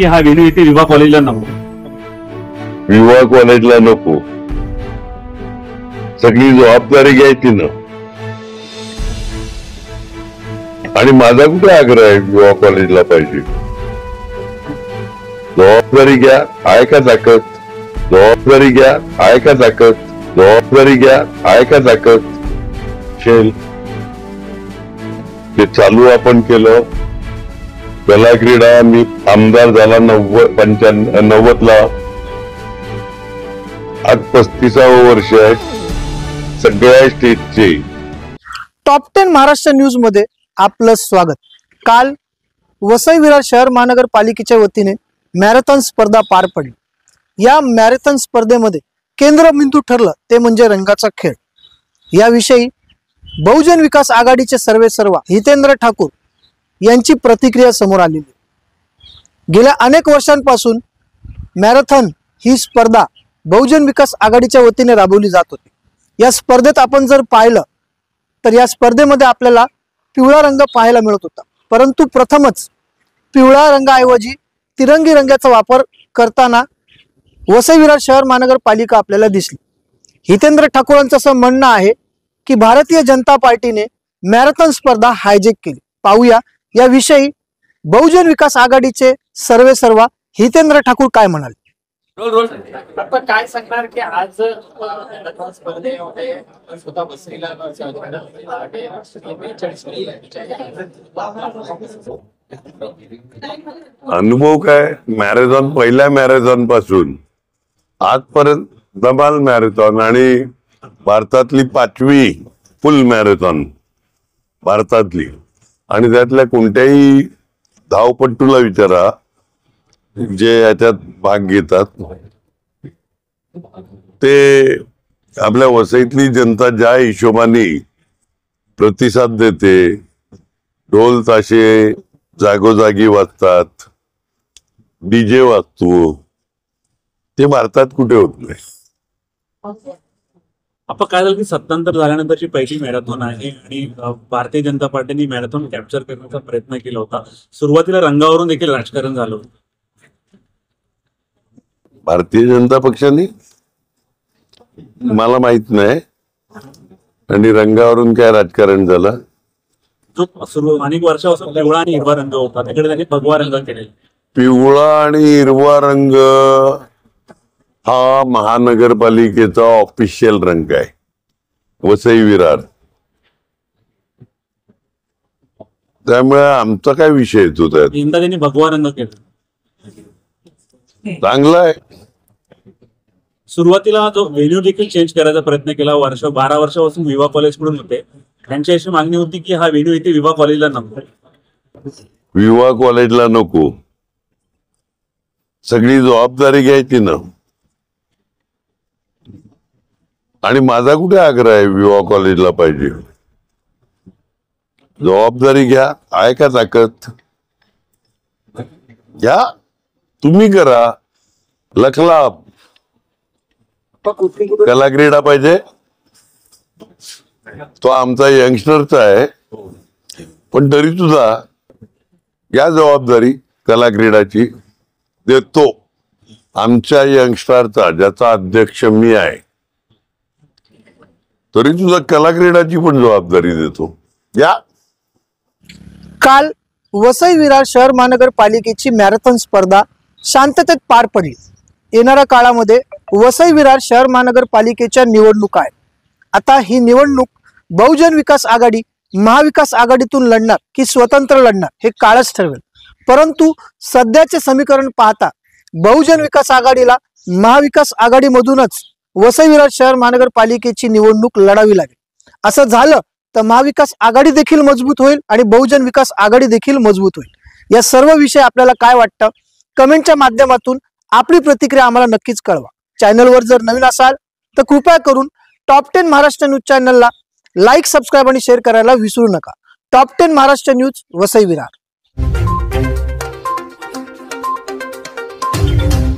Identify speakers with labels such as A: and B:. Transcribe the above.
A: की हा वेणू इथे विवाह कॉलेजला नको.
B: विवाह कॉलेजला नको, सगळी जबाबदारी घ्यायची ना. आणि माझा कुठे आग्रह आहे विवाह कॉलेजला पाहिजे. जबाबदारी घ्या, आहे का ताकद? जबाबदारी घ्या, आहे का ताकद? जबाबदारी घ्या, आहे का ताकद? शेल ते चालू आपण केलं. कला क्रीडा मी आमदार झाला 90 ला, आज 35वं वर्ष आहे. सगळ्या स्टेटचे
C: टॉप 10 महाराष्ट्र न्यूज मध्ये आपलं स्वागत. काल वसई विरार शहर महानगरपालिकेच्या वतीने मॅरेथॉन स्पर्धा पार पडली. या मॅरेथॉन स्पर्धेमध्ये केंद्रबिंदू ठरलं ते म्हणजे रंगाचा खेळ. याविषयी बहुजन विकास आघाडीचे सर्वेसर्वा हितेंद्र ठाकूर यांची प्रतिक्रिया समोर आलेली. गेल्या अनेक वर्षांपासून मॅरेथॉन ही स्पर्धा बहुजन विकास आघाडीच्या वतीने राबवली जात होती. या स्पर्धेत आपण जर पाहिलं तर या स्पर्धेमध्ये आपल्याला पिवळा रंग पाहायला मिळत होता, परंतु प्रथमच पिवळा रंगाऐवजी तिरंगी रंगाचा वापर करताना वसई विरार शहर महानगरपालिका आपल्याला दिसली. हितेंद्र ठाकूरांचं असं म्हणणं आहे की भारतीय जनता पार्टीने मॅरेथॉन स्पर्धा हायजेक केली. पाहूया याविषयी बहुजन विकास आघाडीचे सर्वेसर्वा हितेंद्र ठाकूर काय म्हणाले.
D: आपण काय सांगणार की आज स्पर्धेमध्ये स्वतः बसलेला
B: अनुभव काय. मॅरेथॉन पहिल्या मॅरेथॉन पासून आजपर्यंत धमाल मॅरेथॉन आणि भारतातली 5वी फुल मॅरेथॉन भारतातली. आणि त्यातल्या कोणत्याही धावपट्टूला विचारा जे याच्यात भाग घेतात, ते आपल्या वसईतली जनता ज्या हिशोबाने प्रतिसाद देते, ढोल ताशे जागोजागी वाजतात, डीजे वाजतो, ते भारतात कुठे होत नाही.
A: आपण काय झालं की सत्तांतर झाल्यानंतरची पहिली मॅरेथॉन आहे आणि भारतीय जनता पार्टीने मॅरेथॉन कॅप्चर करण्याचा प्रयत्न केला होता. सुरुवातीला रंगावरून देखील राजकारण झालं.
B: भारतीय जनता पक्षाने मला माहित नाही. आणि रंगावरून काय राजकारण झालं.
A: जो अनेक वर्षापासून पिवळा आणि हिरवा रंग होता, तिकडे त्यांनी भगवा रंग केलेला.
B: पिवळा आणि हिरवा रंग हा महानगरपालिकेचा ऑफिशियल रंग आहे वसई विरार. त्यामुळे आमचा काय विषय येतो त्यात.
A: यंदा त्यांनी भगवा रंग केला.
B: चांगला आहे.
A: सुरुवातीला जो व्हेन्यू देखील चेंज करायचा प्रयत्न केला. 12 वर्षापासून विवाह कॉलेज कडून होते. त्यांची अशी मागणी होती की हा व्हेन्यू इथे विवाह कॉलेजला नको.
B: विवाह कॉलेजला नको, सगळी जबाबदारी घ्यायची ना. आणि माझा कुठे आग्रह आहे विवाह कॉलेजला पाहिजे. जबाबदारी घ्या, आहे का ताकद? घ्या, तुम्ही करा. लखलाप कला क्रीडा पाहिजे, तो आमचा यंगस्टरचा आहे, पण तरी सुद्धा या जबाबदारी कला क्रीडाची देतो आमच्या यंगस्टरचा, ज्याचा अध्यक्ष मी आहे. तरी सुद्धा कला क्रीडाची पण जबाबदारी देतो. या
C: काल वसई विरार शहर महानगरपालिकेची मॅरेथॉन स्पर्धा शांततेत पार पडली. येणाऱ्या काळामध्ये वसई विरार शहर महानगरपालिकेच्या निवडणुका आहेत. आता ही निवडणूक बहुजन विकास आघाडी महाविकास आघाडीतून लढणार की स्वतंत्र लढणार हे काळच ठरवेल. परंतु सध्याचे समीकरण पाहता बहुजन विकास आघाडीला महाविकास आघाडीमधूनच वसई विरार शहर महानगरपालिकेची निवडणूक लढावी लागेल. असं झालं तर महाविकास आघाडी देखील मजबूत होईल आणि बहुजन विकास आघाडी देखील मजबूत होईल. या सर्व विषय आपल्याला काय वाटतं कमेंटच्या माध्यमातून आपली प्रतिक्रिया आम्हाला नक्कीच कळवा. चॅनलवर जर नवीन असाल तर कृपया करून टॉप 10 महाराष्ट्र न्यूज चॅनलला लाईक, सबस्क्राईब आणि शेअर करायला विसरू नका. Top 10 Maharashtra news Vasai Virar.